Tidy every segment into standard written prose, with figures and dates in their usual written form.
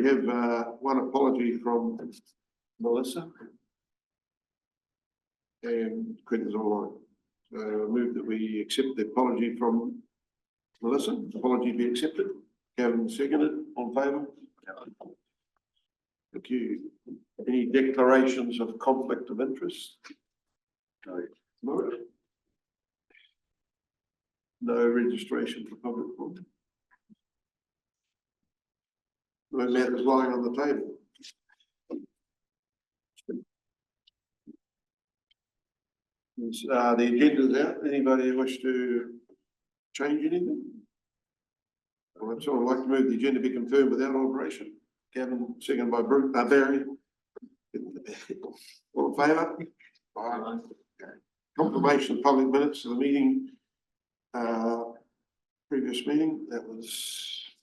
have one apology from Melissa and Quentin's online. So I move that we accept the apology from Melissa. Apology be accepted. Gavin seconded. On favour? Thank you. Any declarations of conflict of interest? No. No registration for public forum. No matters lying on the table. The agenda's out. Anybody wish to change anything? Well, so I'd like to move the agenda be confirmed without alteration. Gavin, second by Barry. All in favour? Aye. Confirmation of public minutes of the meeting, previous meeting. That was,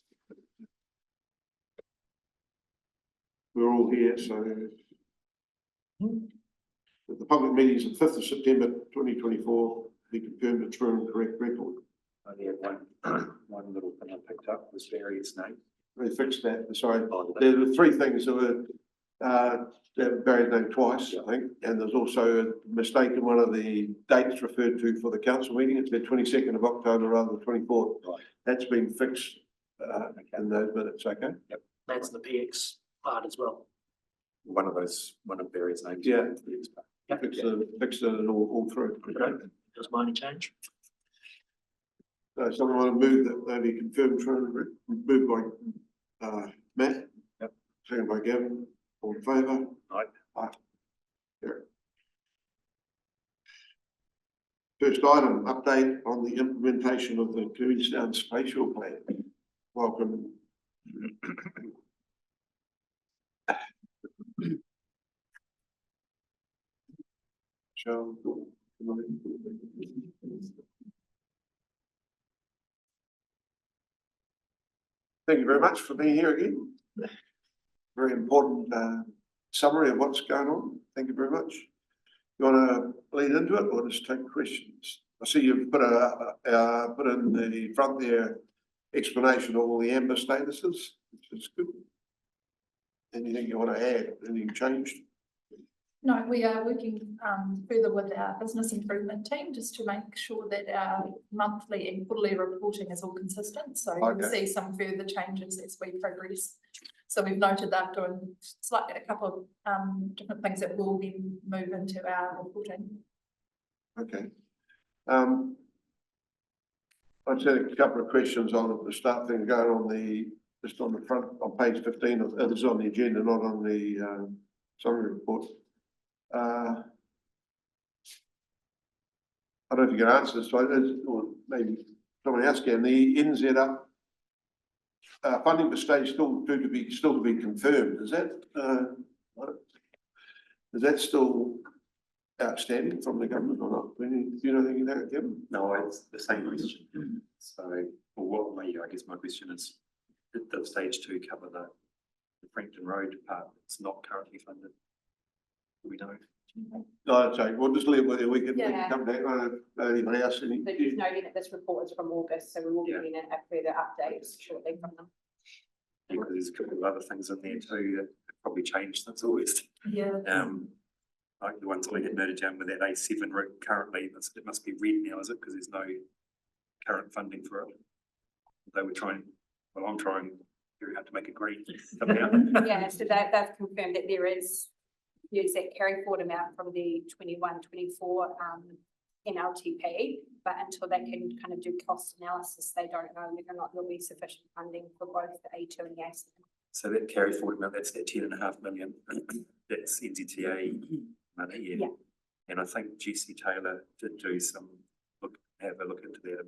we're all here, so the public meetings of 5th of September 2024 be confirmed a true and correct record. I only have one little thing I picked up was Barry's name. They fixed that. Sorry, there were three things that were Barry's name twice, I think, and there's also a mistake in one of the dates referred to for the council meeting. It's the 22nd of October rather than 24th. Right. That's been fixed in those minutes. Okay. Yep. That's the PX part as well. One of Barry's names. Yeah. Yep. Fixed it all through. Okay. Just minor change. So someone want to move that they be confirmed true, moved by Matt. Yep. Second by Gavin. All in favour? Aye. Aye. Yeah. First item, update on the implementation of the Queenstown spatial plan. Welcome. Michelle. Thank you very much for being here again. Very important summary of what's going on. Thank you very much. You want to lead into it or just take questions? I see you've put in the front there explanation of all the amber statuses, which is good. Anything you want to add? Anything changed? No, we are working further with our business improvement team just to make sure that our monthly and quarterly reporting is all consistent. So you'll see some further changes as we progress. So we've noted that doing slightly a couple of different things that will be move into our reporting. Okay. I just had a couple of questions on the start thing going on just on the front on page 15 of this is on the agenda, not on the summary report. I don't know if you can answer this, or maybe somebody else can. The NZ funding for stage still to be confirmed. Is that still outstanding from the government or not? Do you know anything of that, Kevin? No, it's the same question. So, what way? I guess my question is, did the stage 2 cover the Frankton Road part? It's not currently funded. Do we know? No, that's right. We'll just leave it with you. We can come back. Anybody else? So just noting that this report is from August, so we will be getting a further updates shortly from them. Because there's a couple of other things in there too that probably changed since August. Yeah. Like the ones I get noted down with that A7 route currently, it must be red now, is it? Because there's no current funding for it. They were trying, well, I'm trying very hard to make it green. Yeah, so they've confirmed that there is use that carry forward amount from the 21-24 NLTP, but until they can kind of do cost analysis, they don't know whether or not there'll be sufficient funding for both the A2 and the A7. So that carry forward amount, that's that 10.5 million. That's NZTA money, yeah. And I think GC Taylor did do have a look into that.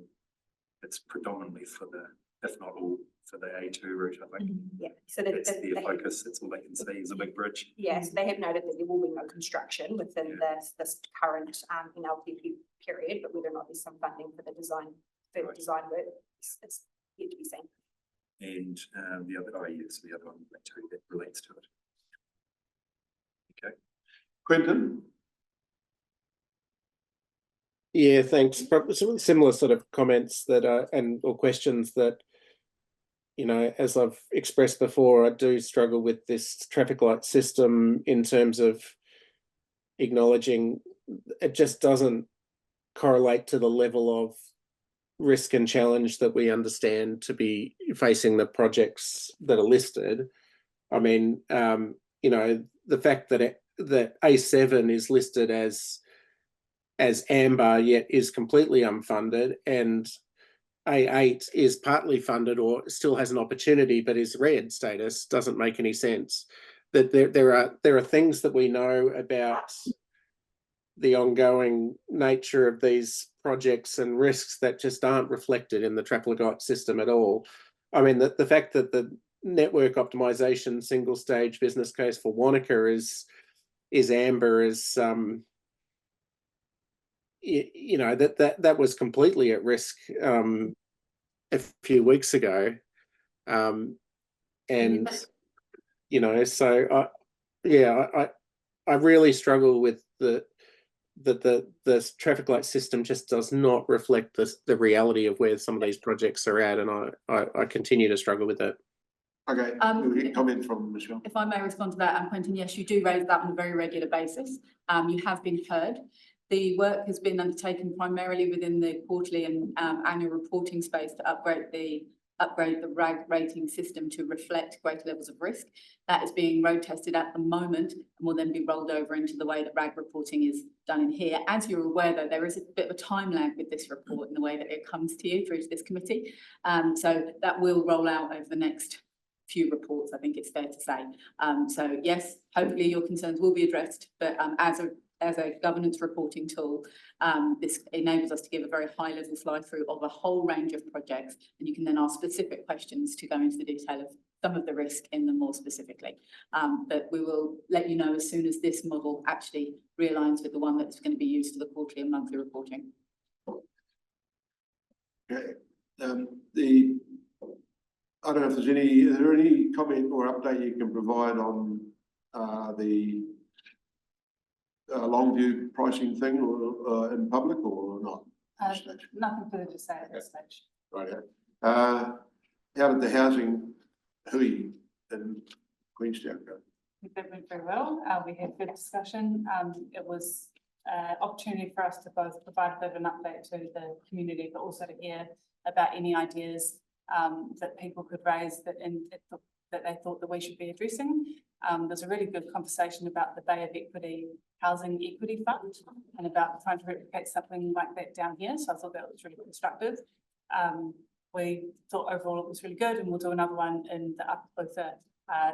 It's predominantly for the, if not all, for the A2 route, I think. Yeah, so that's their focus. That's all they can see is a big bridge. Yeah, so they have noted that there will be no construction within this current NLTP period, but whether or not there's some funding for the design work, it's yet to be seen. And the other, the other one that relates to it. Okay. Quentin? Yeah, thanks. Some similar sort of comments that or questions that you know, as I've expressed before, I do struggle with this traffic light system in terms of acknowledging it just doesn't correlate to the level of risk and challenge that we understand to be facing the projects that are listed. I mean, you know, the fact that that A7 is listed as amber yet is completely unfunded, and A8 is partly funded or still has an opportunity but is red status doesn't make any sense. That there are things that we know about the ongoing nature of these projects and risks that just aren't reflected in the traffic light system at all. I mean, the fact that the network optimization single stage business case for Wanaka is amber is you know, that was completely at risk a few weeks ago, and you know, so I really struggle with the traffic light system just does not reflect the reality of where some of these projects are at, and I continue to struggle with that. Okay, we'll get comment from Michelle. If I may respond to that, Quentin, yes, you do raise that on a very regular basis. You have been heard. The work has been undertaken primarily within the quarterly and annual reporting space to upgrade the RAG rating system to reflect greater levels of risk. That is being road tested at the moment and will then be rolled over into the way that RAG reporting is done in here. As you're aware, though, there is a bit of a time lag with this report in the way that it comes to you through to this committee. So that will roll out over the next few reports, I think it's fair to say. So yes, hopefully your concerns will be addressed, but as a governance reporting tool, this enables us to give a very high level fly through of a whole range of projects, and you can then ask specific questions to go into the detail of some of the risk in them more specifically. But we will let you know as soon as this model actually realigns with the one that's going to be used for the quarterly and monthly reporting. Okay. I don't know if there's is there any comment or update you can provide on the Longview pricing thing, or in public, or not? Nothing further to say at this stage. Right. How did the housing hui in Queenstown go? That went very well. We had good discussion. It was an opportunity for us to both provide a bit of an update to the community, but also to hear about any ideas that people could raise that they thought that we should be addressing. There's a really good conversation about the Bay of Equity Housing Equity Fund and about trying to replicate something like that down here. So I thought that was really constructive. We thought overall it was really good, and we'll do another one in the Upper Clutha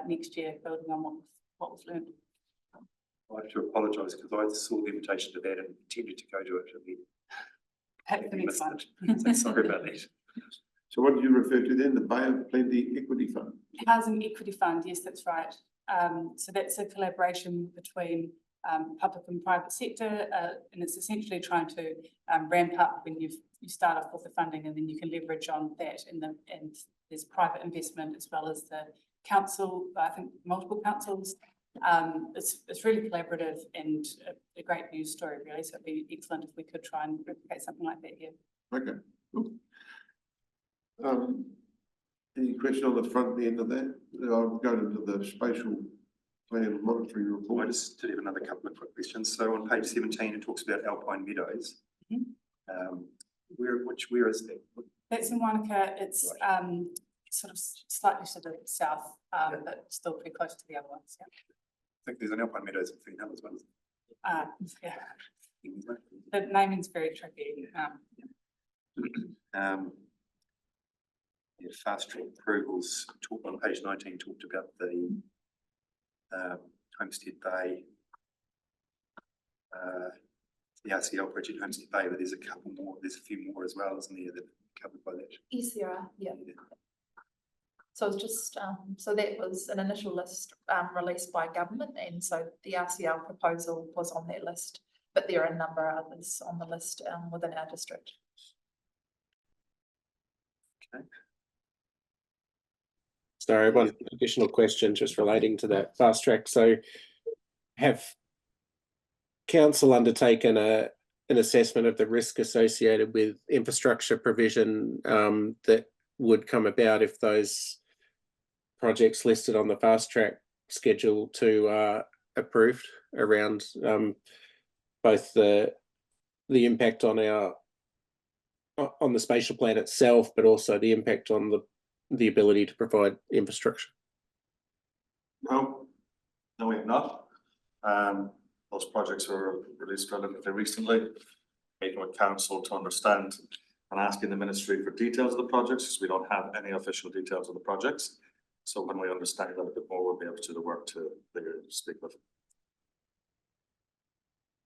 next year, building on what was learned. I have to apologise because I saw the invitation to that and intended to go to it. Perhaps the next one. So sorry about that. So what did you refer to then? The Bay of Plenty Equity Fund? Housing Equity Fund, yes, that's right. So that's a collaboration between public and private sector, and it's essentially trying to ramp up when you start off with the funding, and then you can leverage on that, and there's private investment as well as the council, I think multiple councils. It's really collaborative and a great news story, really. So it'd be excellent if we could try and replicate something like that here. Okay, cool. Any question on the front end of that? I'll go into the spatial plan monitoring report. I just did have another couple of quick questions. So on page 17, it talks about Alpine Meadows. Mm-hmm. Where is that? That's in Wanaka. It's sort of slightly to the south, but still pretty close to the other ones. Yeah. I think there's an Alpine Meadows in Fremantle as well. Yeah. The naming's very tricky. Fast track approvals talked on page 19, talked about the Homestead Bay, the RCL project Homestead Bay, but there's a couple more, there's a few more as well, isn't there, that are covered by that? Yes, there are, yeah. So it's just, so that was an initial list released by government, and so the RCL proposal was on their list, but there are a number of others on the list within our district. Okay. Sorry, one additional question just relating to that fast track. So have council undertaken an assessment of the risk associated with infrastructure provision that would come about if those projects listed on the fast track schedule 2 are approved around both the impact on the spatial plan itself, but also the impact on the ability to provide infrastructure. No, we have not. Those projects were released relatively recently. Meeting with council to understand and asking the ministry for details of the projects, because we don't have any official details of the projects. So when we understand a little bit more, we'll be able to do the work to speak with.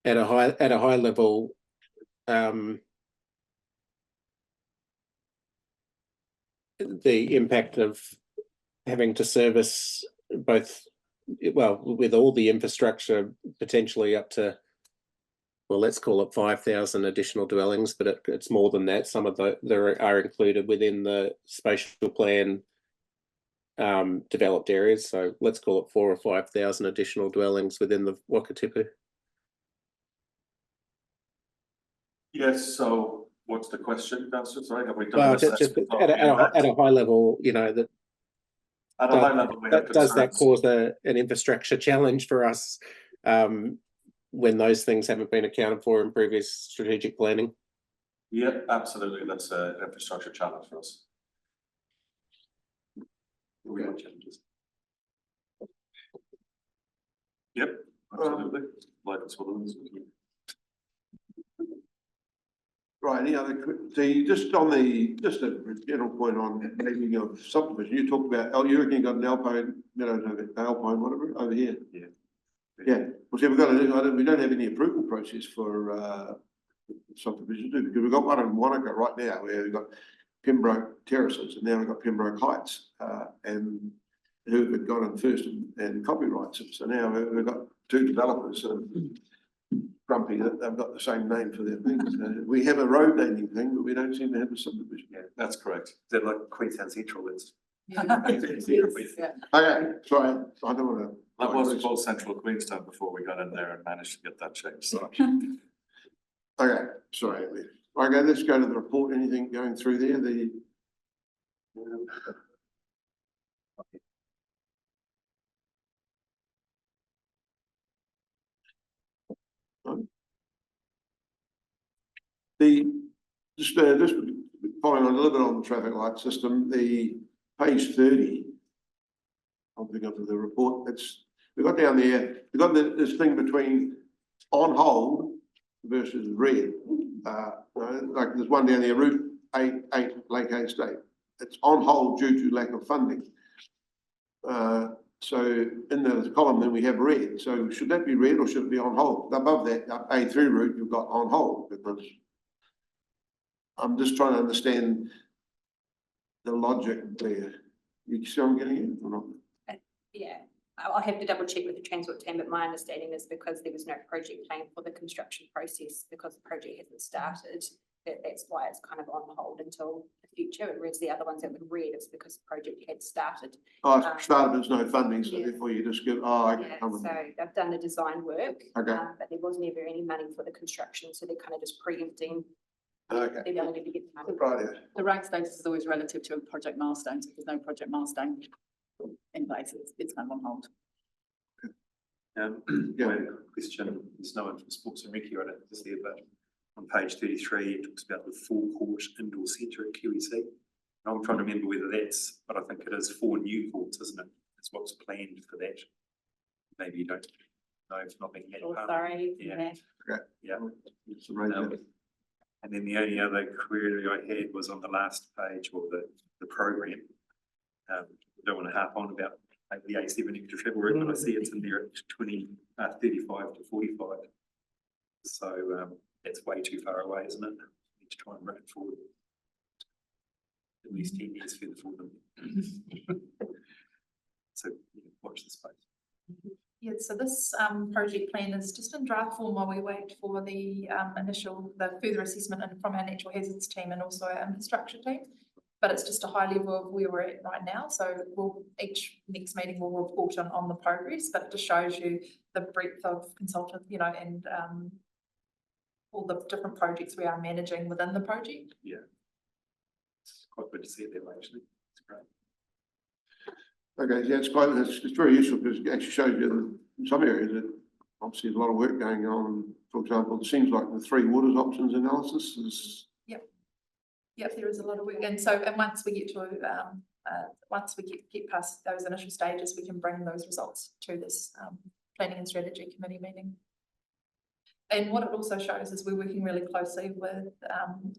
At a high level, the impact of having to service both, well, with all the infrastructure potentially up to, well, let's call it 5,000 additional dwellings, but it's more than that. Some of there are included within the spatial plan developed areas. So let's call it 4,000 or 5,000 additional dwellings within the Wakatipu. Yes, so what's the question, Councillor? Sorry, have we done? Well, an just assessment of at the impact? a high level, you know, that At a high level, we have does that concerns. cause an infrastructure challenge for us when those things haven't been accounted for in previous strategic planning? Yeah, absolutely. That's an infrastructure challenge for us. We have challenges. Yep, absolutely. Like it's what it is. Right, any other, just a general point on naming of subdivision, you talked about, you reckon you got an Alpine, Alpine, whatever, over here? Yeah. Yeah, well, see, we don't have any approval process for subdivision, do we? Because we've got one in Wanaka right now, where we've got Pembroke Terraces, and now we've got Pembroke Heights, and who had got in first and copyrights it. So now we've got two developers grumpy that they've got the same name for their things. We have a road naming thing, but we don't seem to have a subdivision. Yeah, that's correct. They're like Queenstown Central is. Okay, sorry, I don't want to. That was called Central Queenstown before we got in there and managed to get that changed. So. Okay, sorry. Okay, let's go to the report. Anything going through there? Just following on a little bit on the traffic light system, the page 30. I'll pick up the report. We've got down there, we've got this thing between on hold versus red. Like there's one down there, Route 8 Lake Estate. It's on hold due to lack of funding. So in the column then we have red. So should that be red or should it be on hold? Above that, A3 route, you've got on hold, because I'm just trying to understand the logic there. You see what I'm getting at or not? Yeah, I'll have to double check with the transport team, but my understanding is because there was no project plan for the construction process, because the project hasn't started, that's why it's kind of on hold until the future. Whereas the other ones that were red, it's because the project had started. Oh, it's started, there's no funding, so yeah. therefore you just give, oh, okay. Yeah, so they've done the design work, Okay. But there was never any money for the construction, so they're kind of just preempting. Okay. They're going to get the money. Right, The rank status is always relative to a project milestone, so if there's no project milestone in place, it's kind of on hold. Yeah. Question, there's no one from Sports and Rec here, I don't see it, but on page 33, it talks about the forecourt indoor centre at QEC. And I'm trying to remember whether that's, but I think it is 4 new courts, isn't it? That's what's planned for that. Maybe you don't know if not being had. Oh, sorry. Yeah. Yeah. It's right. And then the only other query I had was on the last page, or the program. I don't want to harp on about the A7 extra travel route, but I see it's in there at 35 to 45. So that's way too far away, isn't it? We need to try and run it forward. At least 10 years further forward. So watch the space. Yeah, so this project plan is just in draft form while we wait for the further assessment from our natural hazards team and also our infrastructure team. But it's just a high level of where we're at right now. So each next meeting will report on the progress, but it just shows you the breadth of consultant, and all the different projects we are managing within the project. Yeah. quite good to see it there, actually. It's great. Okay, yeah, it's very useful because it actually shows you that in some areas that obviously there's a lot of work going on. For example, it seems like the three waters options analysis is. Yep, there is a lot of work, and so, and once we get to, once we get past those initial stages, we can bring those results to this, planning and strategy committee meeting. And what it also shows is we're working really closely with,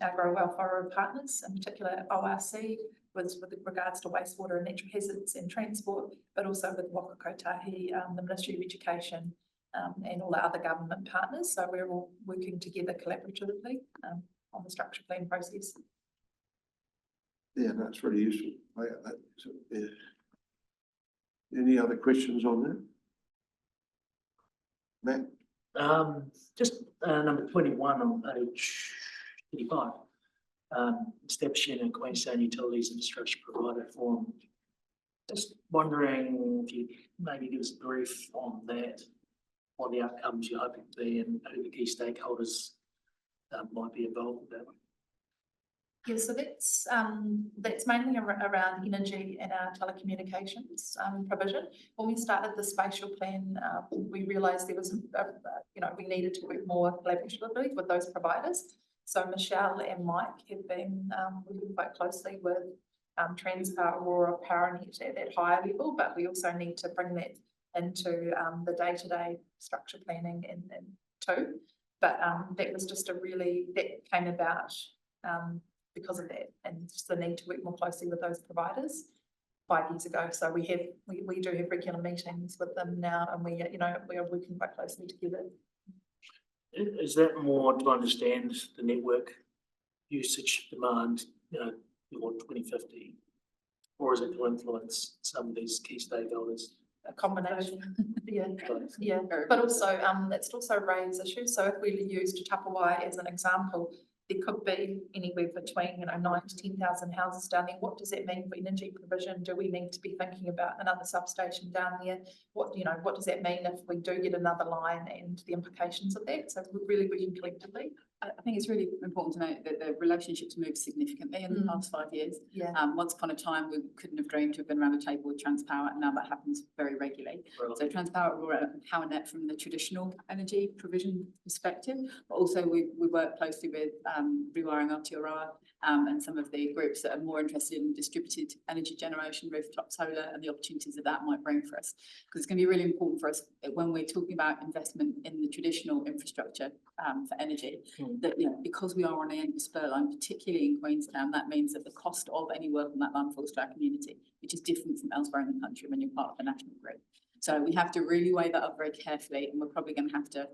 our Grow Welfare partners, in particular ORC, with regards to wastewater and natural hazards and transport, but also with Waka Kotahi, the Ministry of Education, and all our other government partners. So we're all working together collaboratively, on the structure plan process. Yeah, that's really useful. Yeah. Any other questions on that? Matt? Just number 21 on page 35. Establishing a Queenstown Utilities Infrastructure Provider Forum. Just wondering if you maybe give us a brief on that, what the outcomes you're hoping to be and who the key stakeholders might be involved with that. Yeah, so that's mainly around energy and our telecommunications provision. When we started the spatial plan, we realised there was, we needed to work more collaboratively with those providers. So Michelle and Mike have been working quite closely with Transpower, Aurora, PowerNet at that higher level, but we also need to bring that into the day-to-day structure planning and too. But that was just that came about because of that, and just the need to work more closely with those providers 5 years ago. So we do have regular meetings with them now, and we are working quite closely together. Is that more to understand the network usage demand, before 2050, or is it to influence some of these key stakeholders? A combination, yeah. But also, it's also raised issues. So if we used Tapawai as an example, there could be anywhere between 9 to 10,000 houses down there. What does that mean for energy provision? Do we need to be thinking about another substation down there? What does that mean if we do get another line and the implications of that? So we're really working collectively. I think it's really important to note that the relationships moved significantly in the past 5 years. Yeah. Once upon a time, we couldn't have dreamed to have been around the table with Transpower, and now that happens very regularly. Right. So Transpower, Aurora, and PowerNet from the traditional energy provision perspective, but also we work closely with Rewiring Aotearoa and some of the groups that are more interested in distributed energy generation, rooftop solar, and the opportunities that that might bring for us. Because it's going to be really important for us when we're talking about investment in the traditional infrastructure for energy, that because we are on a spur line, particularly in Queenstown, that means that the cost of any work on that line falls to our community, which is different from elsewhere in the country when you're part of the national grid. So we have to really weigh that up very carefully, and we're probably going to have to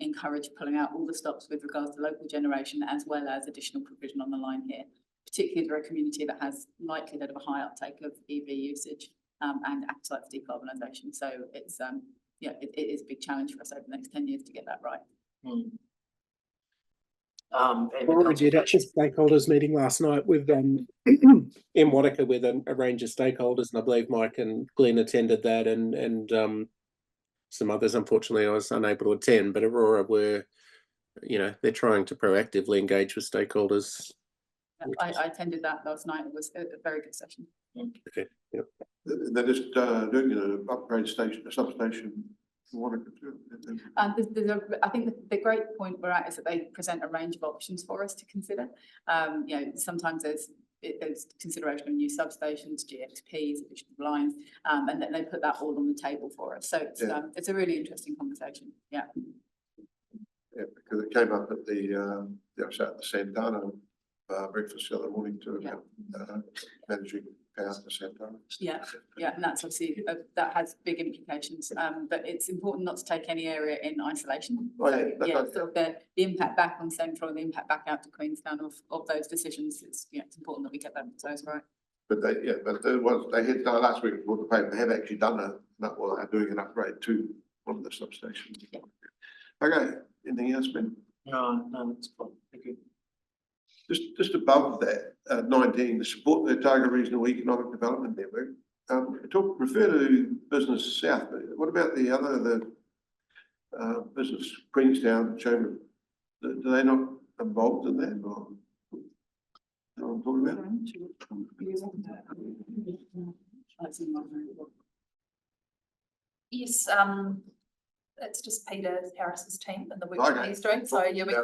encourage pulling out all the stops with regards to local generation as well as additional provision on the line here, particularly for a community that has likelihood of a high uptake of EV usage and appetite for decarbonisation. So it's it is a big challenge for us over the next 10 years to get that right. We did at the stakeholders meeting last night with in Wanaka with a range of stakeholders, and I believe Mike and Glenn attended that, and some others. Unfortunately, I was unable to attend, but Aurora were, they're trying to proactively engage with stakeholders. I attended that last night. It was a very good session. Okay. Yep. They're just doing an upgrade substation. I think the great point we're at is that they present a range of options for us to consider. Sometimes there's consideration of new substations, GXPs, additional lines, and then they put that all on the table for us. So it's a really interesting conversation. Yeah. Yeah, because it came up at the Santana breakfast the other morning too, about managing power for Santana. Yeah, and that's obviously that has big implications. But it's important not to take any area in isolation. So the impact back on Central and the impact back out to Queenstown of those decisions, it's important that we get those right. But they had done last week before the paper. They have actually done they're doing an upgrade to one of the substations. Yeah. Okay. Anything else, Ben? No, that's fine. Thank you. Just above that, 19, to support the target regional economic development network. Refer to Business South, but what about the Business Queenstown Chamber? Do they not involved in that? Or? know what I'm talking about? Yes, it's just Peter Harris's team and the work that Okay. he's doing, so yeah, we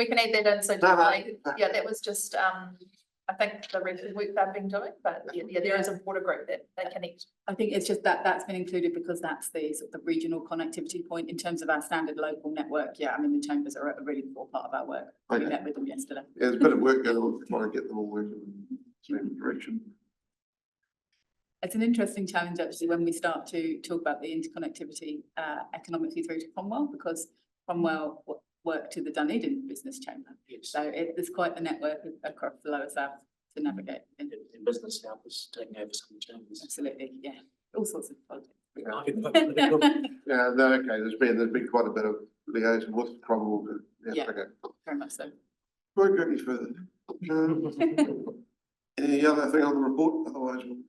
can add that in, so No, no. definitely, yeah, that was just, I think the rest of the work they've been doing, but yeah, there is a broader group that they connect. I think it's just that's been included because that's the sort of the regional connectivity point in terms of our standard local network. Yeah, I mean, the chambers are a really core part of our work. We Okay. met with them yesterday. Yeah, there's a bit of work going on to try to get them all working in the same direction. It's an interesting challenge actually when we start to talk about the interconnectivity economically through to Cromwell, because Cromwell work to the Dunedin Business Chamber. Yes. So there's quite the network across the lower south to navigate. In business now is taking over some changes. Absolutely, yeah, all sorts of projects. Yeah, no, okay, there's been quite a bit of liaison with Cromwell. Yeah. Okay. Very much so. Won't go any further. Any other thing on the report? Otherwise, we'll.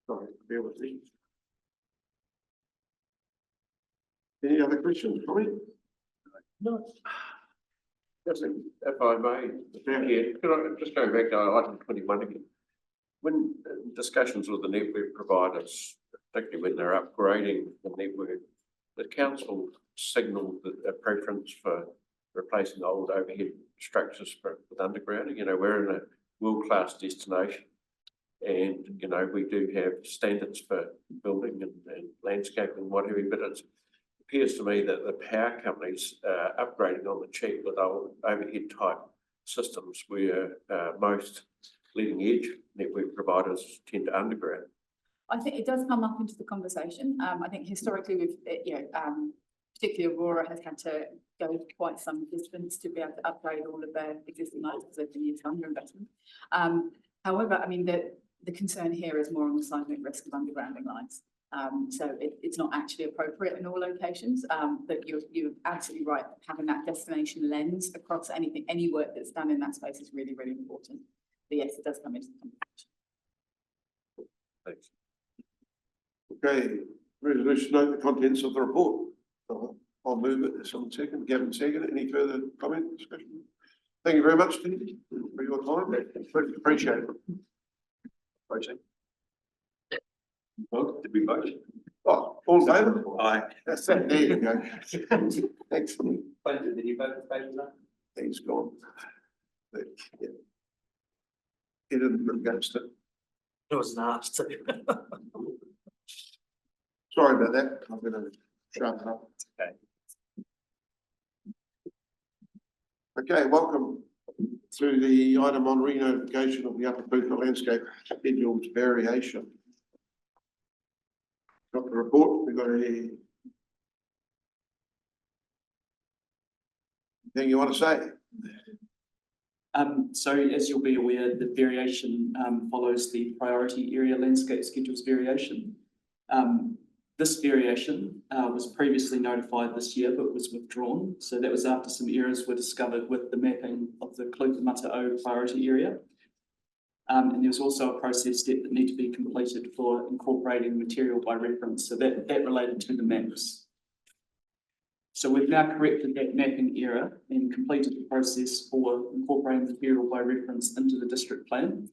Sorry, bear with me. Any other questions, comment? No. Just if I may, could I just go back to item 21 again? When discussions with the network providers, particularly when they're upgrading the network, the council signalled a preference for replacing old overhead structures with undergrounding. You know, we're in a world-class destination. And, you know, we do have standards for building and landscaping and what have you, but it appears to me that the power companies are upgrading on the cheap with old overhead type systems where most leading edge network providers tend to underground. I think it does come up into the conversation. I think historically we've, particularly Aurora has had to go quite some distance to be able to upgrade all of their existing lines because they've been used under investment. However, I mean, the concern here is more on the seismic risk of undergrounding lines. So it's not actually appropriate in all locations, but you're absolutely right. Having that destination lens across any work that's done in that space is really, really important. But yes, it does come into the conversation. Thanks. Okay, resolution note the contents of the report. I'll move it. Someone second. Gavin second. Any further comment, discussion? Thank you very much, Steve, for your time. Appreciate it. Voting. Well, did we vote? Oh, all in favour? Aye. That's it. There you go. Excellent. Did you vote in favour of that? He's gone. But, yeah. He didn't vote against it. It was nasty. Sorry about that. I'm gonna sharpen up. Okay. Okay, welcome to the item on re-notification of the Upper Boothville landscape scheduled variation. Got the report, we've got anything you want to say? So as you'll be aware, the variation follows the priority area landscape schedules variation. This variation was previously notified this year, but was withdrawn. So that was after some errors were discovered with the mapping of the Kluka-Mata-O priority area. And there was also a process step that needed to be completed for incorporating material by reference. So that related to the maps. So we've now corrected that mapping error and completed the process for incorporating material by reference into the district plan.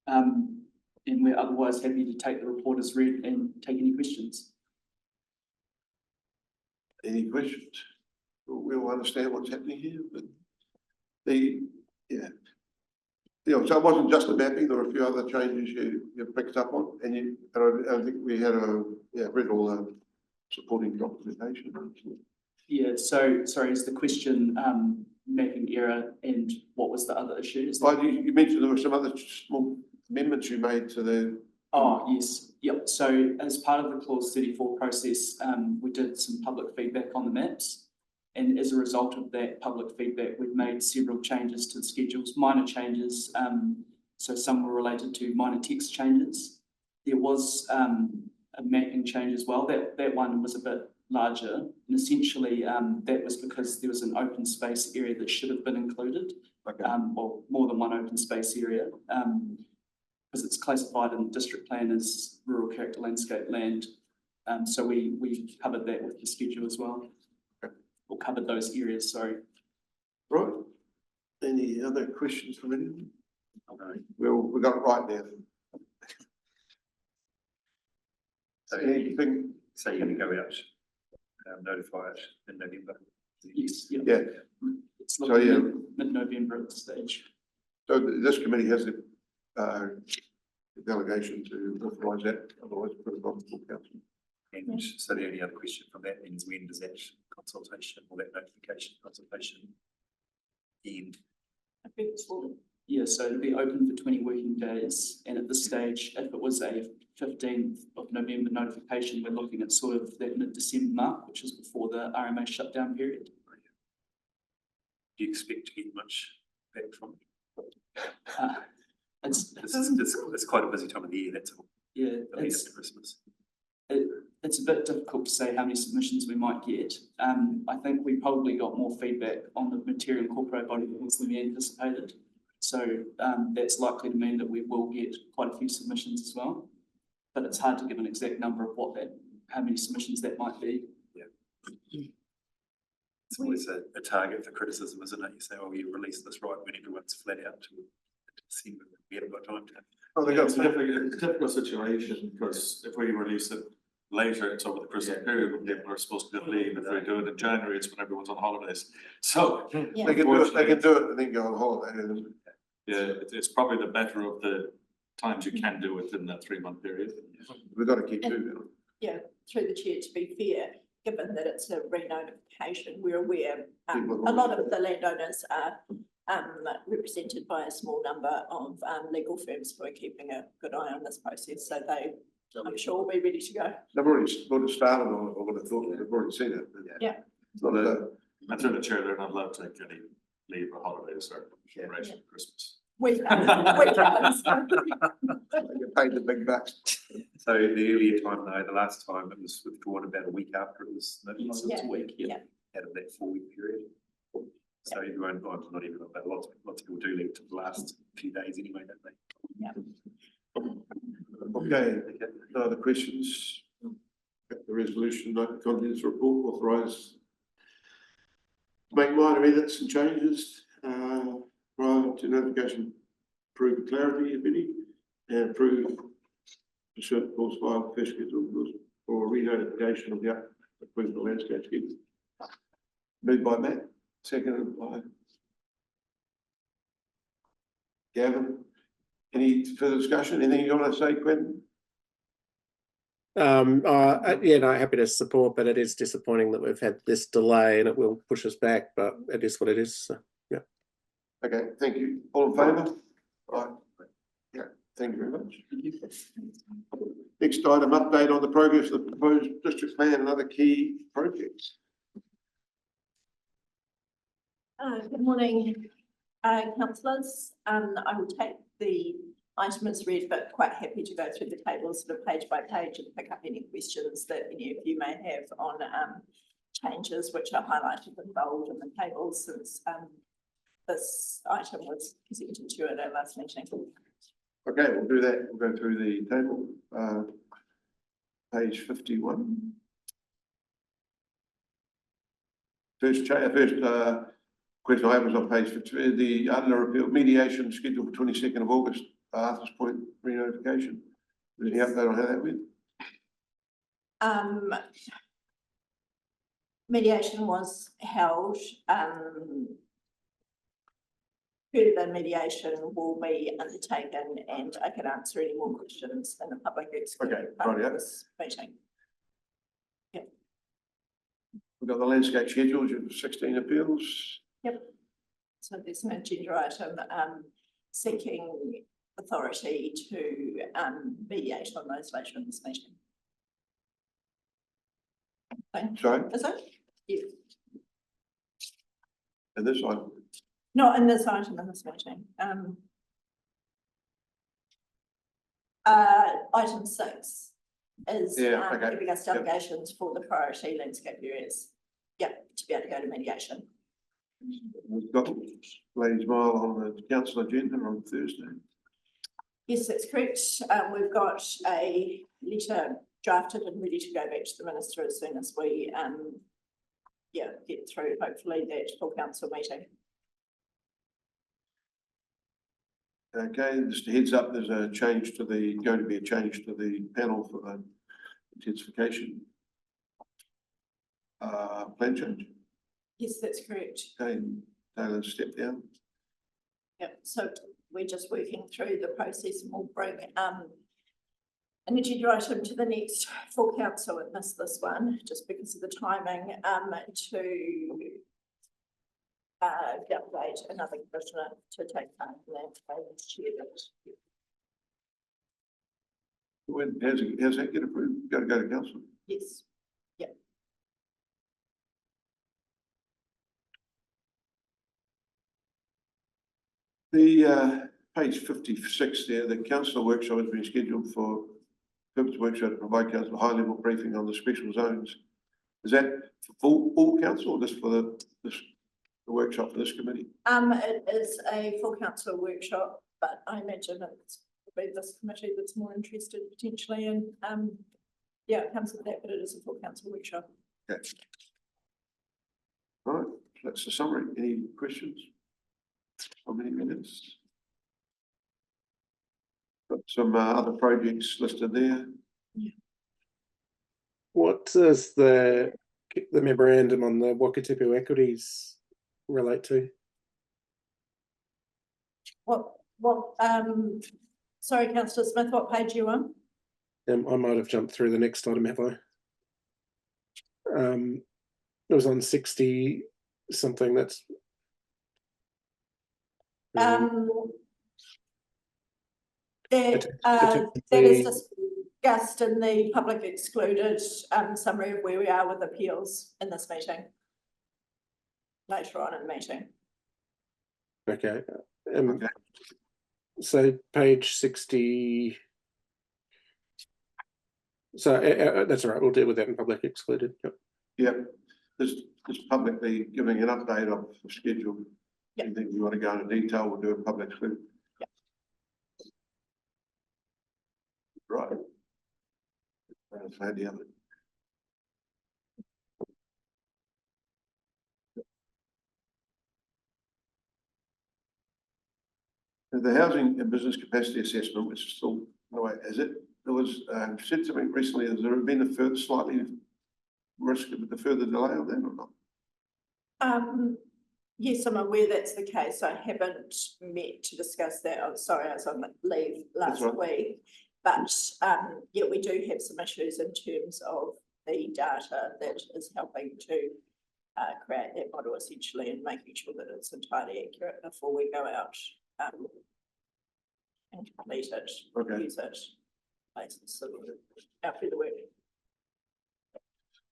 And we're otherwise happy to take the report as read and take any questions. Any questions? We'll understand what's happening here, but so it wasn't just the mapping, there were a few other changes you picked up on, and I think we had read all the supporting documentation. Yeah, so sorry, is the question mapping error and what was the other issue? Well, you mentioned there were some other small amendments you made to the. Oh, yes. Yep. So as part of the clause 34 process, we did some public feedback on the maps. And as a result of that public feedback, we've made several changes to the schedules, minor changes. So some were related to minor text changes. There was a mapping change as well. That one was a bit larger. And essentially, that was because there was an open space area that should have been included. Okay. Or more than one open space area. Because it's classified in the district plan as rural character landscape land. So we covered that with the schedule as well. or covered those areas, sorry. Right. Any other questions from anyone? Well, we got it right now. So Anything? So you're gonna go out, notify it in November. Yes, yeah. Yeah, It's So, looking yeah. at mid-November at this stage. so this committee has the delegation to authorise that, otherwise put it on the full council. And so the only other question from that is when does that consultation or that notification consultation end? Yeah, so it'll be open for 20 working days, and at this stage, if it was a 15th of November notification, we're looking at sort of that mid-December mark, which is before the RMA shutdown period. Do you expect to get much back from it? It's It's quite a busy time of the year, that's all, yeah, at least to Christmas. it's a bit difficult to say how many submissions we might get. I think we probably got more feedback on the material incorporated body rules than we anticipated. So that's likely to mean that we will get quite a few submissions as well. But it's hard to give an exact number of how many submissions that might be. It's always a target for criticism, isn't it? You say, oh, you released this right when everyone's flat out to December, we haven't got time to. Oh, they Yeah, got it's a difficult situation, because if we release it later, it's over the Christmas period when people are supposed to leave. If we do it in January, it's when everyone's on holidays. So. They can do it, and then go on holiday. Yeah, it's probably the better of the times you can do it in that 3-month period. We've got to keep moving. Yeah, through the chair, to be fair, given that it's a re-notification, we're aware, a lot of the landowners are represented by a small number of legal firms who are keeping a good eye on this process, so I'm sure we're ready to go. They've already started on it, I would have thought, they've already seen it. Yeah. It's not a, And through the chair, they're not allowed to take any leave or holidays or rest for Christmas. We they get paid the big bucks. So the earlier time though, the last time it was withdrawn about a week after it was Yes, notified, it's a week, yeah. out of that 4-week period. So everyone, well, not everyone, but lots of people do leave to the last few days anyway, don't they? Okay, no other questions? The resolution, contents report, authorise make minor edits and changes, prior to notification, approve the clarity, if any, and approve pursuant to clause 5, first schedule for re-notification of the approval of the landscape schedule. Moved by Matt, seconded by Gavin. Any further discussion? Anything you want to say, Quentin? Yeah, no, happy to support, but it is disappointing that we've had this delay and it will push us back, but it is what it is. So, yeah. Okay, thank you. All in favour? Right. Yeah, thank you very much. Next item, update on the progress of the proposed district plan and other key projects. Good morning, councillors. I will take the item as read, but quite happy to go through the tables sort of page by page and pick up any questions that any of you may have on changes which are highlighted in bold in the tables since this item was presented to you at our last meeting. Okay, we'll do that. We'll go through the table. Page 51. First question I have was on page 50, the Adler appeal mediation scheduled for 22nd of August, Arthur's Point re-notification. Any update on how that went? Mediation was held. Further mediation will be undertaken, and I can answer any more questions in the public executive part of this meeting. Yeah. We've got the landscape schedule, 16 appeals. Yep. So there's an agenda item seeking authority to mediate on those later in this meeting. Okay. Sorry, Is it? Yeah. and this one. Not in this item in this meeting. Item 6 is giving us delegations for the priority landscape areas. Yep, to be able to go to mediation. We've got Ladies Mile on the council agenda on Thursday. Yes, that's correct. We've got a letter drafted and ready to go back to the minister as soon as we yeah, get through hopefully that full council meeting. Okay, just a heads up, there's a change to the, going to be a change to the panel for the intensification. Plan change. Yes, that's correct. Okay, Taylor stepped down. Yep, so we're just working through the process and we'll bring an agenda item to the next full council and miss this one just because of the timing to update another commissioner to take part in that and chair it. When, how's that get approved? Got to go to council. Yes. The page 56 there, the council workshop has been scheduled for purpose workshop to provide council a high level briefing on the special zones. Is that for all council or just for the workshop for this committee? It is a full council workshop, but I imagine it's probably this committee that's more interested potentially in yeah, it comes with that, but it is a full council workshop. Okay. All right, that's the summary. Any questions? How many minutes? Got some other projects listed there. What does the memorandum on the Wakatipu equities relate to? Sorry, Councillor Smith, what page are you on? I might have jumped through the next item, have I? It was on 60 something. That's that is discussed in the public excluded summary of where we are with appeals in this meeting. Later on in the meeting. okay. So page 60. So that's all right. We'll deal with that in public excluded. Yep. Yeah, just publicly giving an update of the schedule. Yep. Anything you want to go into detail, we'll do it public excluded. Yep. Right. That's the other. The housing and business capacity assessment, which is still no way, is it? There was said something recently. Has there been a further slightly risk of the further delay on that or not? Yes, I'm aware that's the case. I haven't met to discuss that. I'm sorry, I was on leave last week. But yeah, we do have some issues in terms of the data that is helping to create that model essentially and making sure that it's entirely accurate before we go out and complete it, use it, license our further work.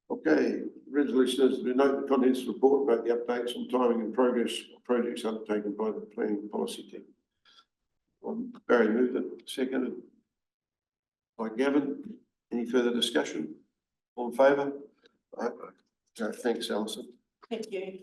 Okay, resolution is to note the contents of the report about the updates on timing and progress of projects undertaken by the planning policy team. Barry moved it, seconded by Gavin. Any further discussion? All in favour? Thanks, Alison. Thank you.